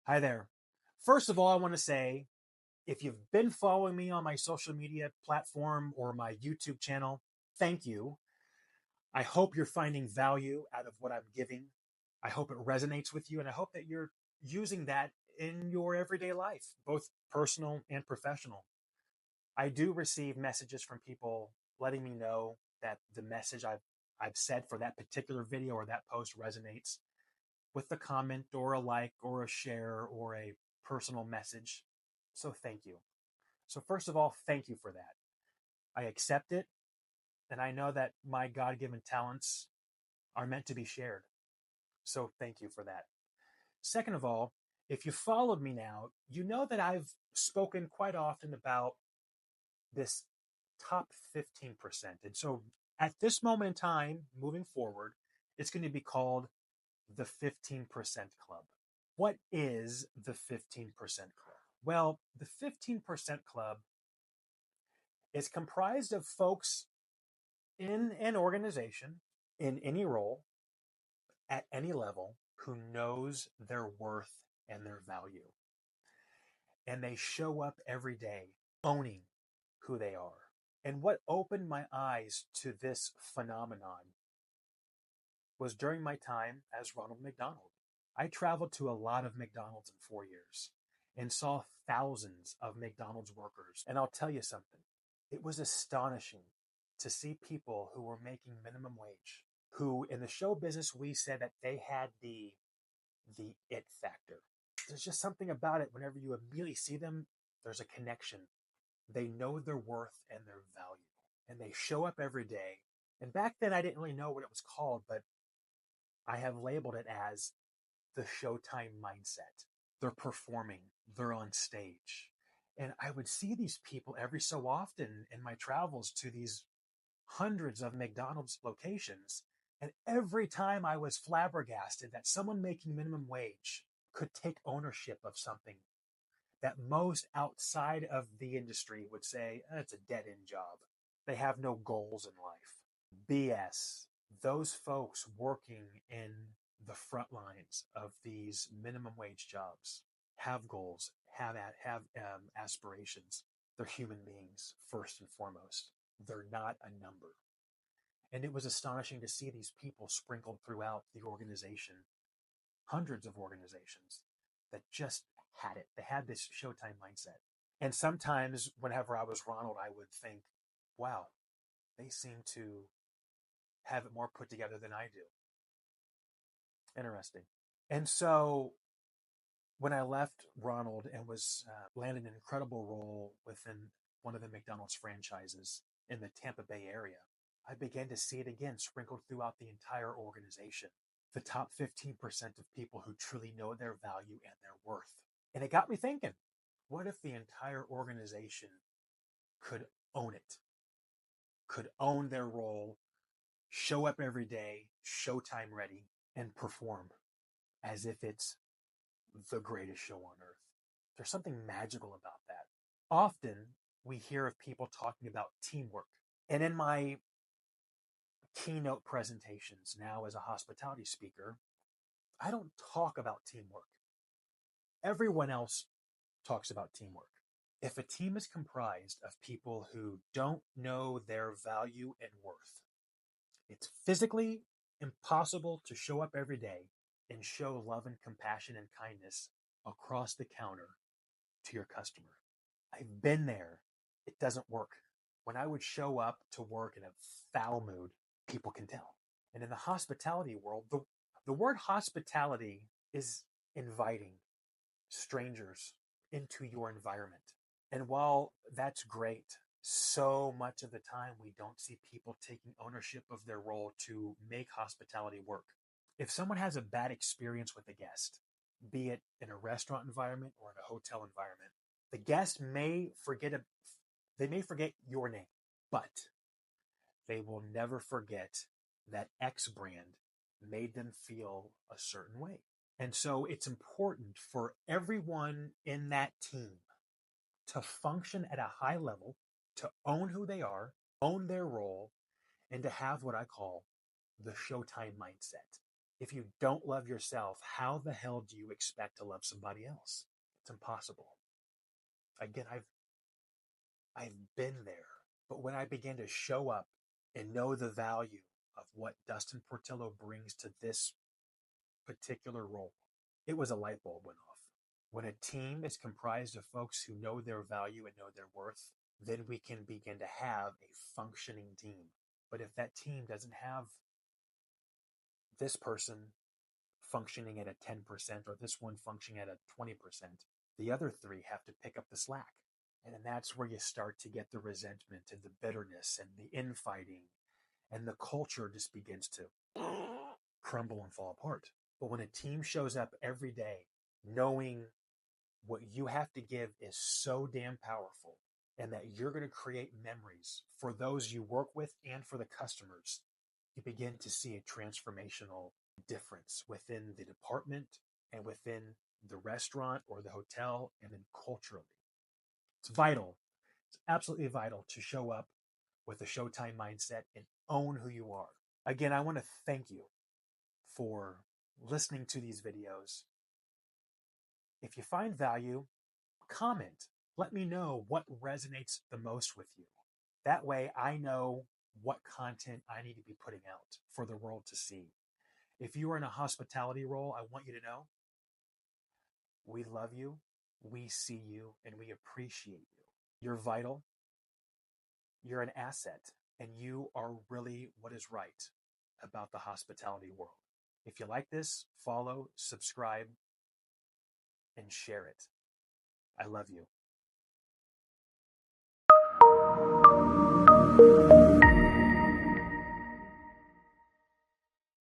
Hi there. First of all, I want to say if you've been following me on my social media platform or my YouTube channel, thank you. I hope you're finding value out of what I'm giving. I hope it resonates with you, and I hope that you're using that in your everyday life, both personal and professional. I do receive messages from people letting me know that the message I've said for that particular video or that post resonates with a comment or a like or a share or a personal message. So thank you. So, first of all, thank you for that. I accept it, and I know that my God given talents are meant to be shared. So, thank you for that. Second of all, if you followed me now, you know that I've spoken quite often about this top 15%. And so, at this moment in time, moving forward, it's going to be called the 15% Club. What is the 15% Club? Well, the 15% Club is comprised of folks in an organization, in any role, at any level, who knows their worth and their value. And they show up every day owning who they are. And what opened my eyes to this phenomenon was during my time as Ronald McDonald. I traveled to a lot of McDonald's in 4 years and saw thousands of McDonald's workers. And I'll tell you something, it was astonishing to see people who were making minimum wage, who in the show business, we said that they had the it factor. There's just something about it. Whenever you immediately see them, there's a connection. They know their worth and their value, and they show up every day. And back then, I didn't really know what it was called, but I have labeled it as the Showtime Mindset. They're performing, they're on stage. And I would see these people every so often in my travels to these hundreds of McDonald's locations. And every time I was flabbergasted that someone making minimum wage could take ownership of something that most outside of the industry would say, it's a dead end job. They have no goals in life. BS. Those folks working in the front lines of these minimum wage jobs have goals, have aspirations. They're human beings first and foremost. They're not a number. And it was astonishing to see these people sprinkled throughout the organization, hundreds of organizations that just had it. They had this Showtime mindset. And sometimes, whenever I was Ronald, I would think, wow, they seem to have it more put together than I do. Interesting. And so when I left Ronald and was landed an incredible role within one of the McDonald's franchises in the Tampa Bay area, I began to see it again sprinkled throughout the entire organization. The top 15% of people who truly know their value and their worth. And it got me thinking, what if the entire organization could own it, could own their role, show up every day, showtime ready, and perform as if it's the greatest show on earth? There's something magical about that. Often we hear of people talking about teamwork. And in my keynote presentations now as a hospitality speaker, I don't talk about teamwork. Everyone else talks about teamwork. If a team is comprised of people who don't know their value and worth, it's physically impossible to show up every day and show love and compassion and kindness across the counter to your customer. I've been there. It doesn't work. When I would show up to work in a foul mood, people can tell. And in the hospitality world, the word hospitality is inviting strangers into your environment. And while that's great, so much of the time we don't see people taking ownership of their role to make hospitality work. If someone has a bad experience with a guest, be it in a restaurant environment or in a hotel environment, the guest may forget your name, but they will never forget that X brand made them feel a certain way. And so it's important for everyone in that team to function at a high level, to own who they are, own their role, and to have what I call the Showtime mindset. If you don't love yourself, how the hell do you expect to love somebody else? It's impossible. Again, I've been there. But when I began to show up and know the value of what Dustin Portillo brings to this particular role, it was a light bulb went off. When a team is comprised of folks who know their value and know their worth, then we can begin to have a functioning team. But if that team doesn't have this person functioning at a 10% or this one functioning at a 20%, the other three have to pick up the slack. And then that's where you start to get the resentment and the bitterness and the infighting, and the culture just begins to crumble and fall apart. But when a team shows up every day knowing what you have to give is so damn powerful, and that you're going to create memories for those you work with and for the customers, you begin to see a transformational difference within the department and within the restaurant or the hotel, and then culturally. It's vital. It's absolutely vital to show up with a Showtime mindset and own who you are. Again, I want to thank you for listening to these videos. If you find value, comment. Let me know what resonates the most with you. That way I know what content I need to be putting out for the world to see. If you are in a hospitality role, I want you to know we love you, we see you, and we appreciate you. You're vital. You're an asset, and you are really what is right about the hospitality world. If you like this, follow, subscribe, and share it. I love you.